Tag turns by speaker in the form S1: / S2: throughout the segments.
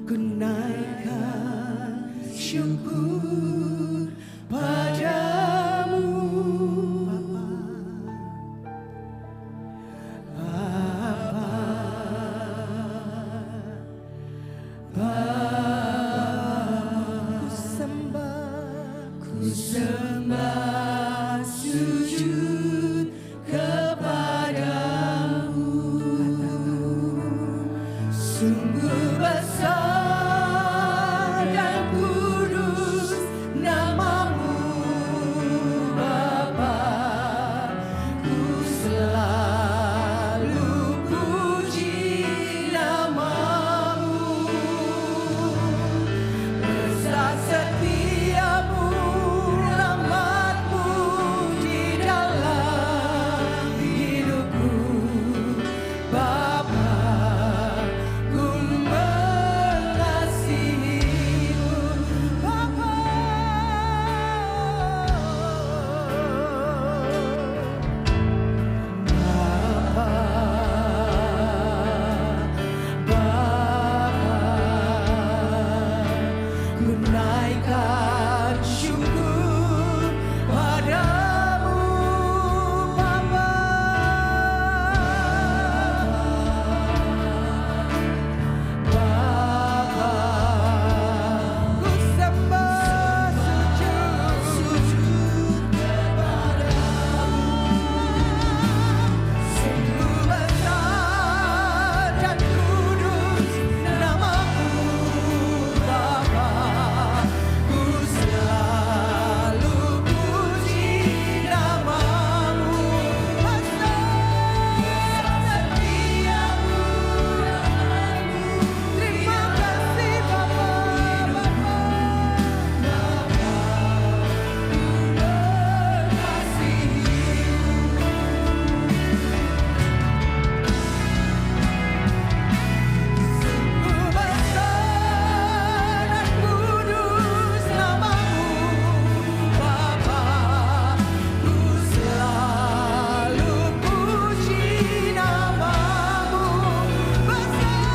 S1: ku naikkan syukur padamu Ku sembah sujud kepadamu. Sungguh besar dan kudus namamu Bapa. Ku selalu puji namamu. Besar setiamu, rahmatmu di dalam hidupku Bapa. Ku mengasihimu Bapa. Ku naikkan syukur padamu Bapa. Bapa, ku sembah sujud kepadamu. Sungguh besar dan kudus namamu Bapa. Ku selalu puji namamu. Besar setiamu, terima kasih Bapa. Sungguh besar dan kudus namamu Bapa. Ku selalu puji namamu. Besar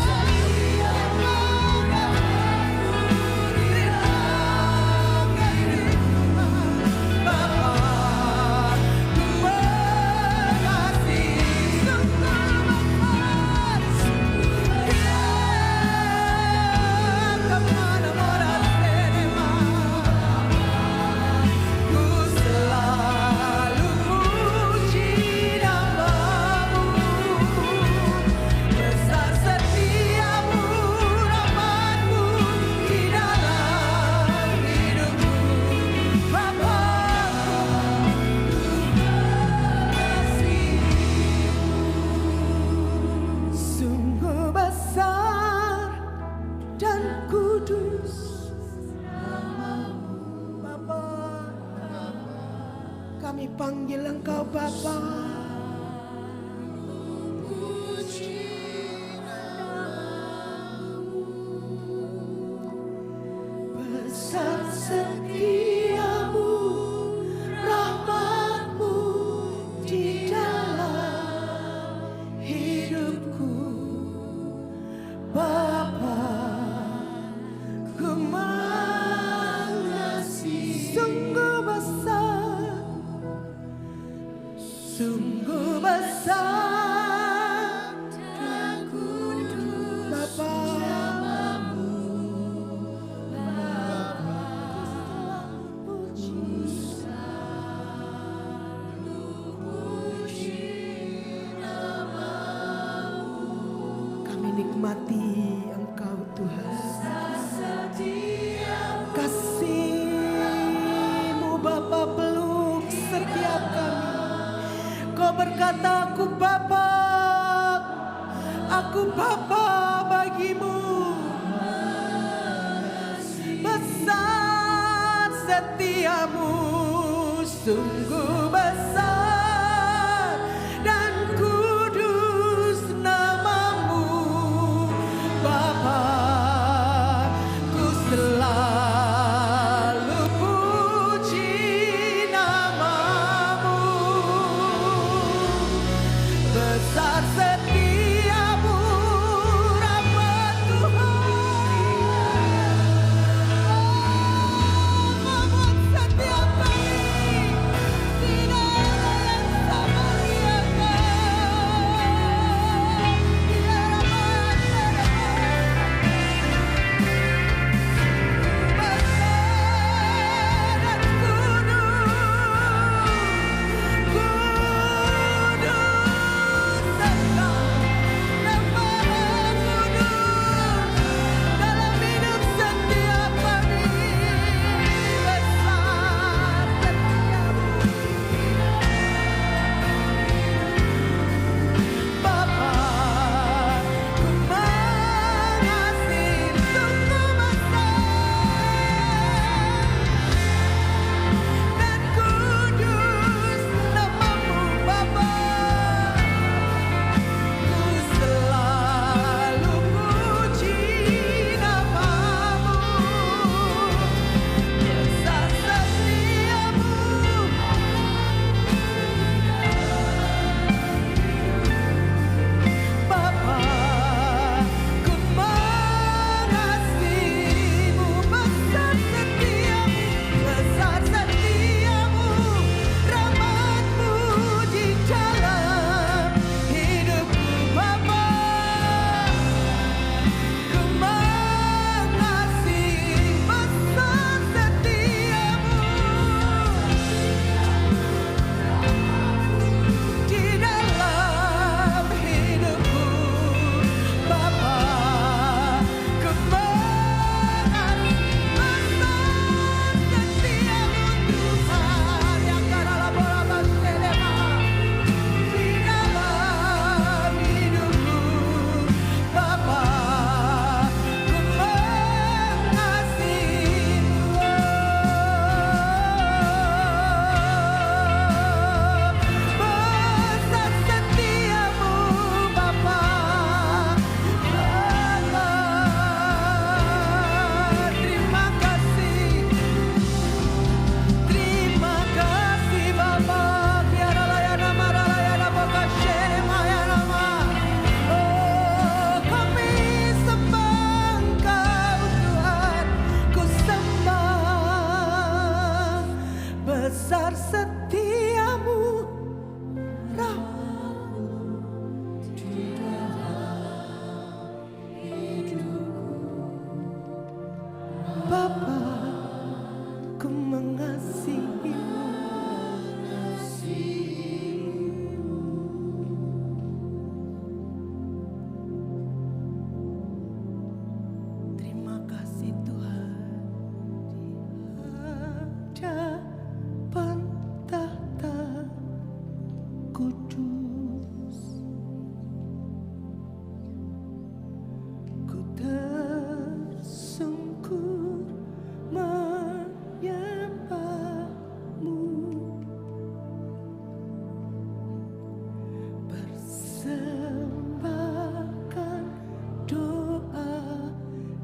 S1: setiamu, Bapa. Ku mengasihi Ku selalu puji namamu. Besar setiamu, rahmatmu di dalam hidupku Bapa. Sungguh besar dan kudus namamu Bapa. Kami panggil Engkau Bapa. Besar setiamu, rahmatmu di dalam hidupku Bapa. Ku mengasihi. Sungguh besar dan kudus Bapa. Kami nikmati Engkau Tuhan. Kasih-Mu Bapa peluk setiap kami. Kau berkata, aku Bapa bagimu. Besar setiamu, sungguh besar dan kudus namamu Bapa. Ku selalu puji namamu. Besar setiamu, rahmat Tuhan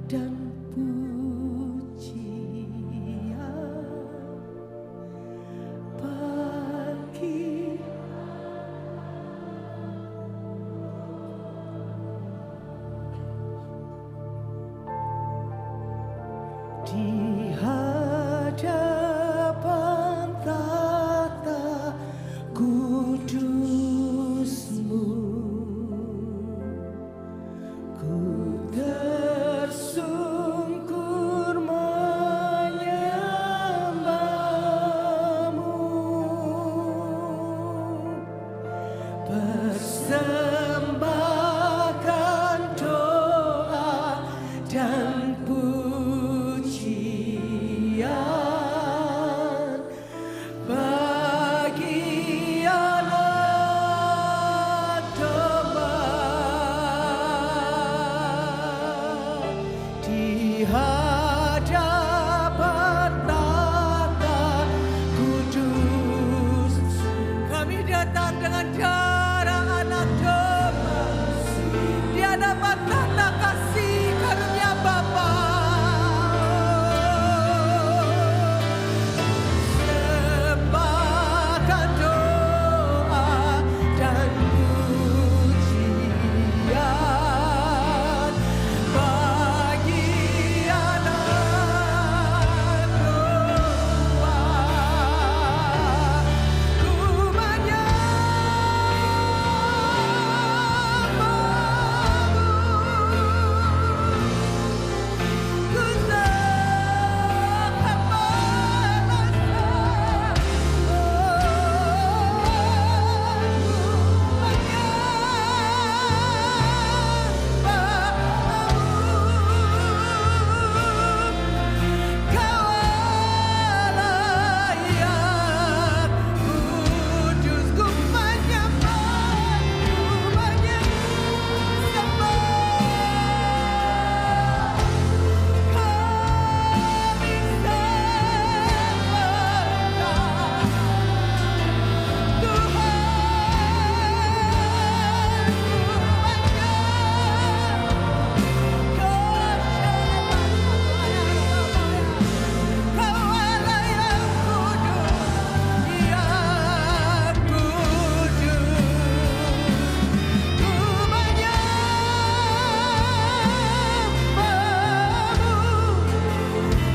S1: dan pujian bagi di hadapan tata kudus-Mu. Ku tersungkur menyembah-Mu, persembahkan doa dan pujian bagi Anak Domba di hadapan tata kudus. Kami datang dengan darah Anak Domba di hadapan tata kasih karunia Bapa. Sembahkan doa dan pujian bagi Anak Domba. Ku menyembah-Mu,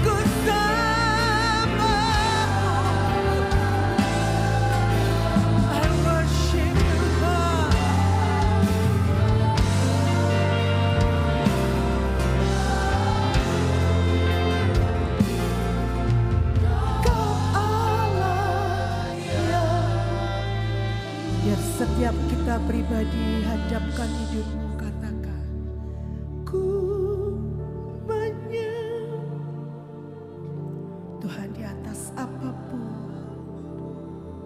S1: ku biar setiap kita pribadi hadapkan hidup-Mu, katakan, ku menyembah Tuhan di atas apapun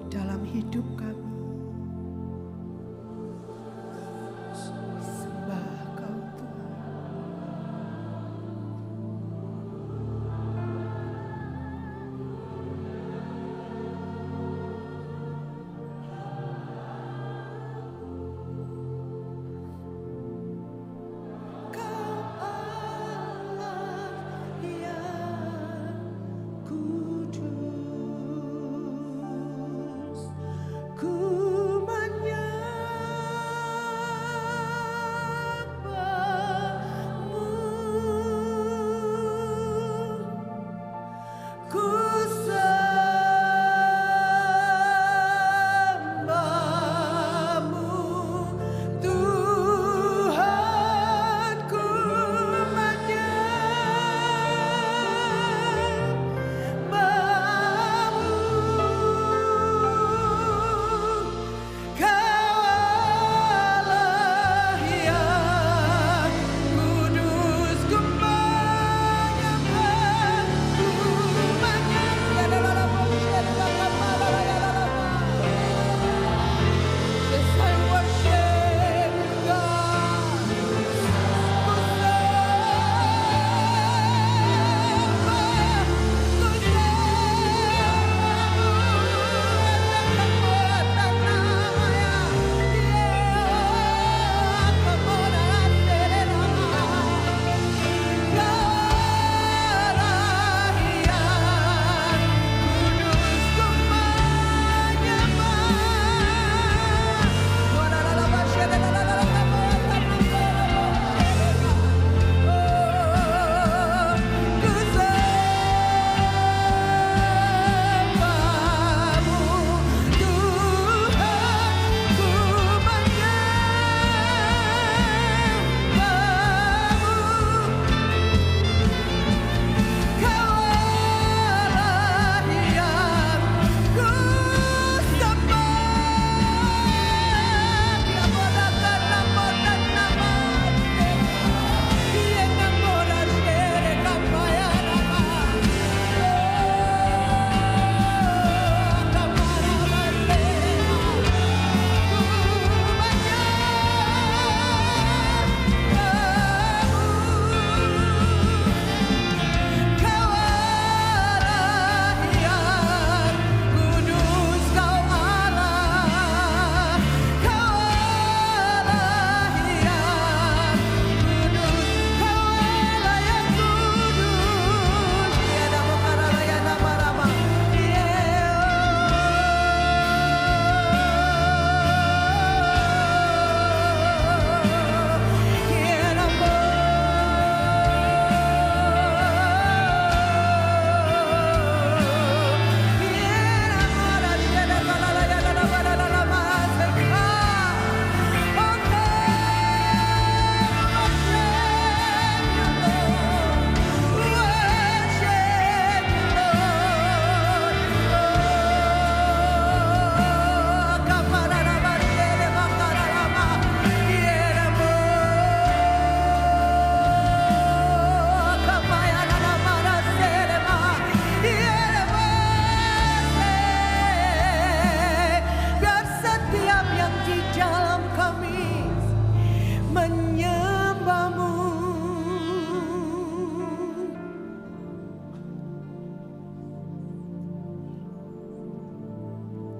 S1: dalam hidup kami. Sembah Kau Tuhan.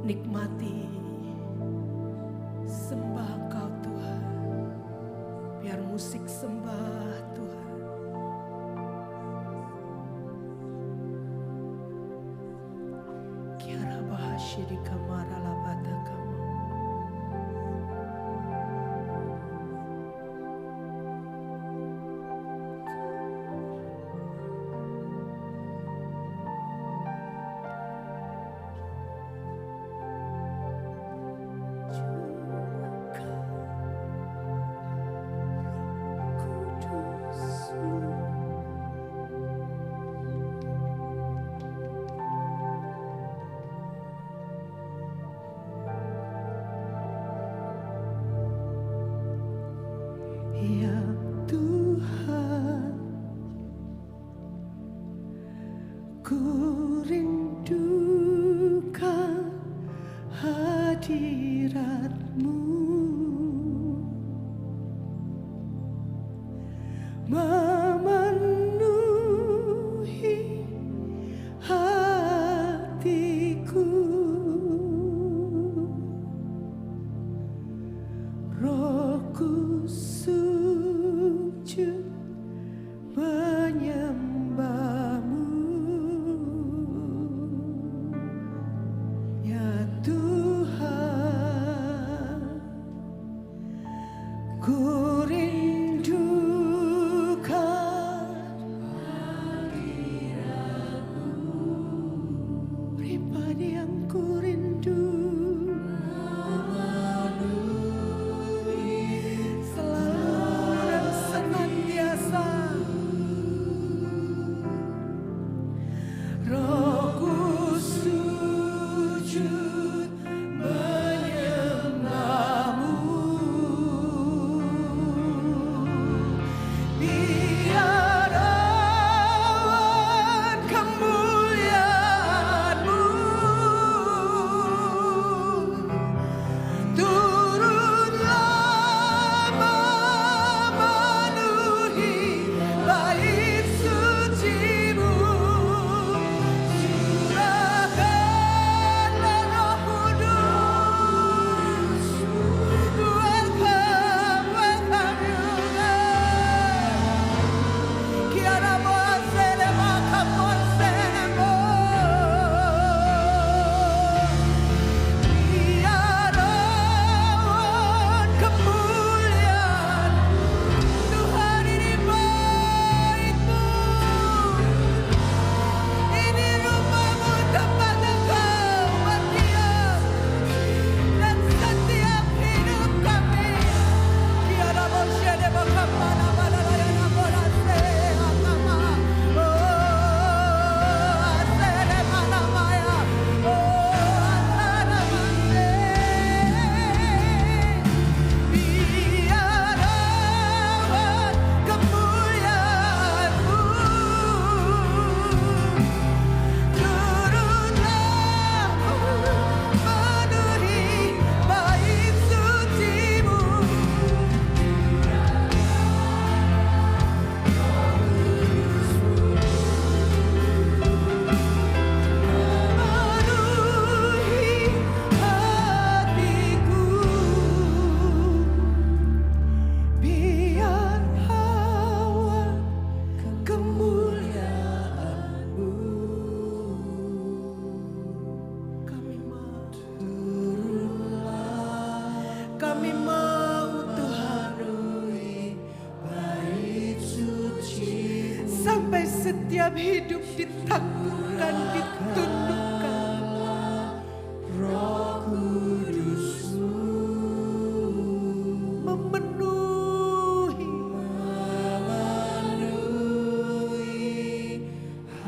S1: nikmati, sembah Engkau Tuhan. Biar musik sembah Tuhan. Kiara bahasya di kamar alabata kamu. Ya Tuhan, ku rindukan hadirat-Mu, memenuhi hatiku. Rohku sujud menyembah-Mu, ya Tuhan. Ku rindukan hadirat-Mu, pribadi yang ku rindu. Rohku sujud menyembah-Mu, biar awan kemuliaan-Mu turunlah memenuhi bait suci-Mu. Kami mau Tuhan sampai setiap hidup ditaklukkan, ditundukkan. Roh Kudus-Mu memenuhi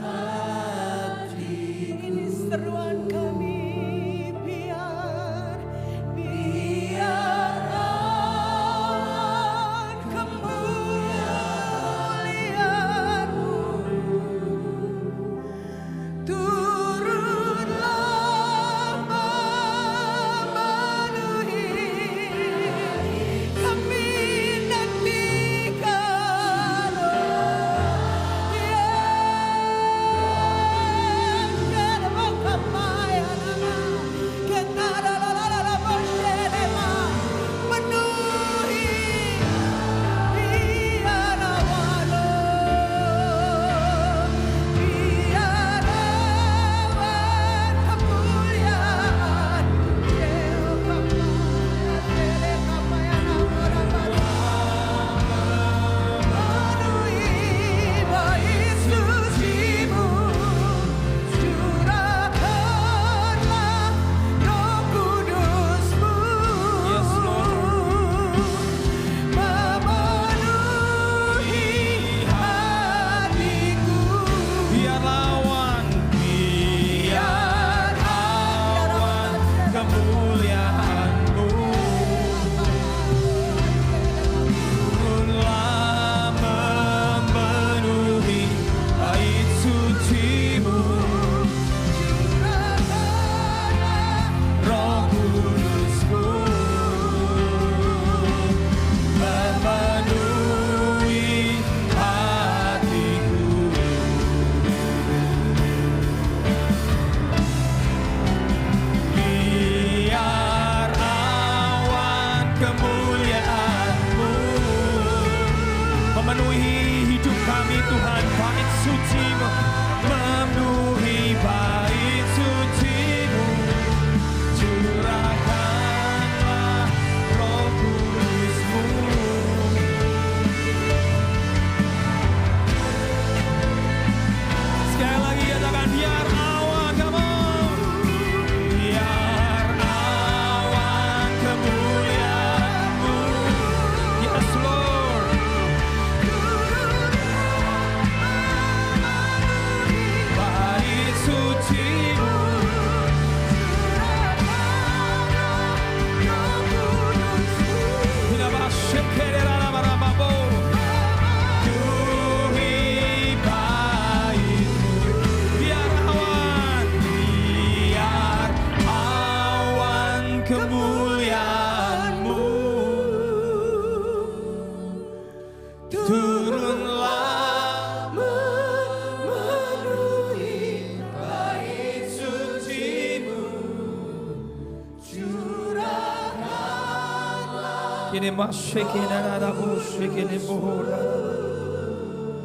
S1: hati. Ini seruan kami. Turun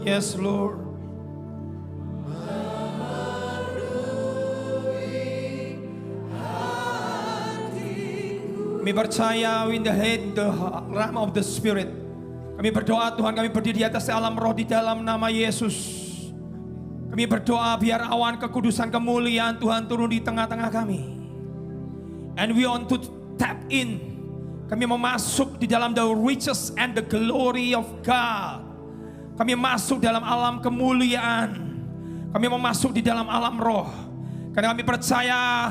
S2: Yes, Lord. Kami percaya in the head, the realm of the Spirit. Kami berdoa Tuhan, kami berdiri di atas alam roh di dalam nama Yesus. Kami berdoa biar awan kekudusan kemuliaan Tuhan turun di tengah-tengah kami. And we want to tap in. Kami mau masuk di dalam the riches and the glory of God. Kami masuk dalam alam kemuliaan. Kami mau masuk di dalam alam roh. Karena kami percaya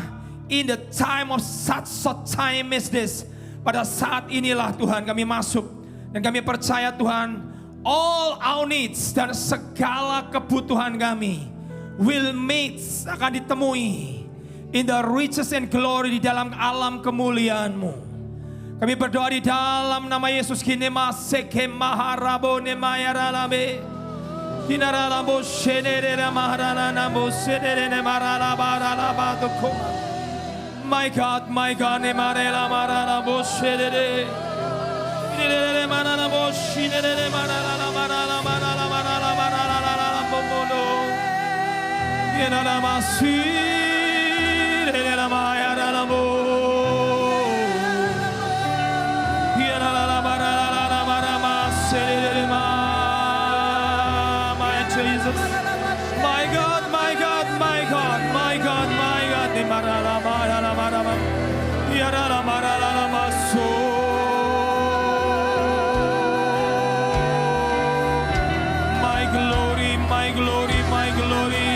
S2: in the time of such a time as this. Pada saat inilah Tuhan kami masuk. Dan kami percaya Tuhan, all our needs dan segala kebutuhan kami will meet, akan ditemui in the riches and glory, di dalam alam kemuliaan-Mu. Kami berdoa di dalam nama Yesus. Kinema seke maharabo nemayaralabe. Kinaralabo shenere maharanamo senere maralabaralabadoko. My God, nemarela maralabo shenere. Kinere maralabo shenere maralabaralabaralabaralabaralabaralabomono. Kinaramasir mayaralabo. Jesus, my God, my God, my God, my God, my God, my glory, my glory, my glory,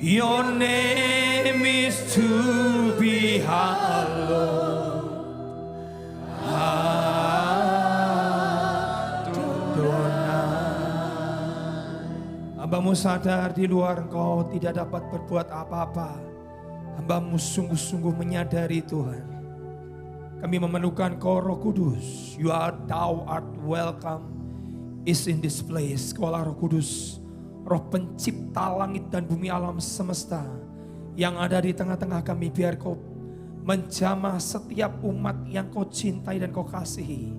S2: Your name is to be hallowed. Hambamu sadar di luar Engkau tidak dapat berbuat apa-apa. Hambamu sungguh-sungguh menyadari Tuhan. Kami memerlukan Kau Roh Kudus. Thou art welcome is in this place. Kaulah Roh Kudus, Roh pencipta langit dan bumi alam semesta yang ada di tengah-tengah kami. Biar Kau menjamah setiap umat yang Kau cintai dan Kau kasihi.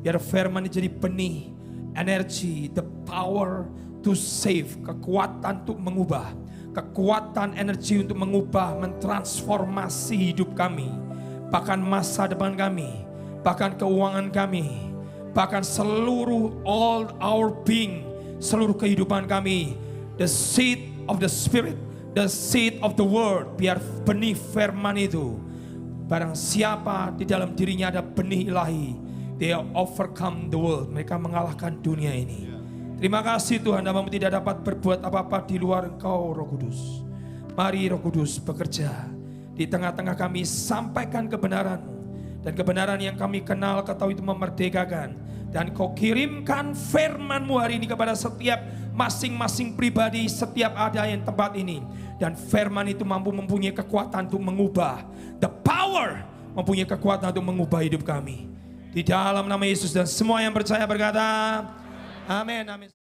S2: Biar firman jadi benih, energi, the power to save, kekuatan untuk mengubah, kekuatan energi untuk mengubah, mentransformasi hidup kami, bahkan masa depan kami, bahkan keuangan kami, bahkan seluruh all our being, seluruh kehidupan kami. The seed of the Spirit, the seed of the word. Biar benih firman itu, barang siapa di dalam dirinya ada benih ilahi, They overcome the world. Mereka mengalahkan dunia ini. Terima kasih Tuhan, kami tidak dapat berbuat apa-apa di luar Engkau, Roh Kudus. Mari Roh Kudus bekerja di tengah-tengah kami, sampaikan kebenaran-Mu. Dan kebenaran yang kami kenal, Kau tahu itu memerdekakan. Dan Kau kirimkan firman-Mu hari ini kepada setiap masing-masing pribadi, setiap ada yang tempat ini. Dan firman itu mampu mempunyai kekuatan untuk mengubah. The power mempunyai kekuatan untuk mengubah hidup kami. Di dalam nama Yesus, dan semua yang percaya berkata, amin, amin.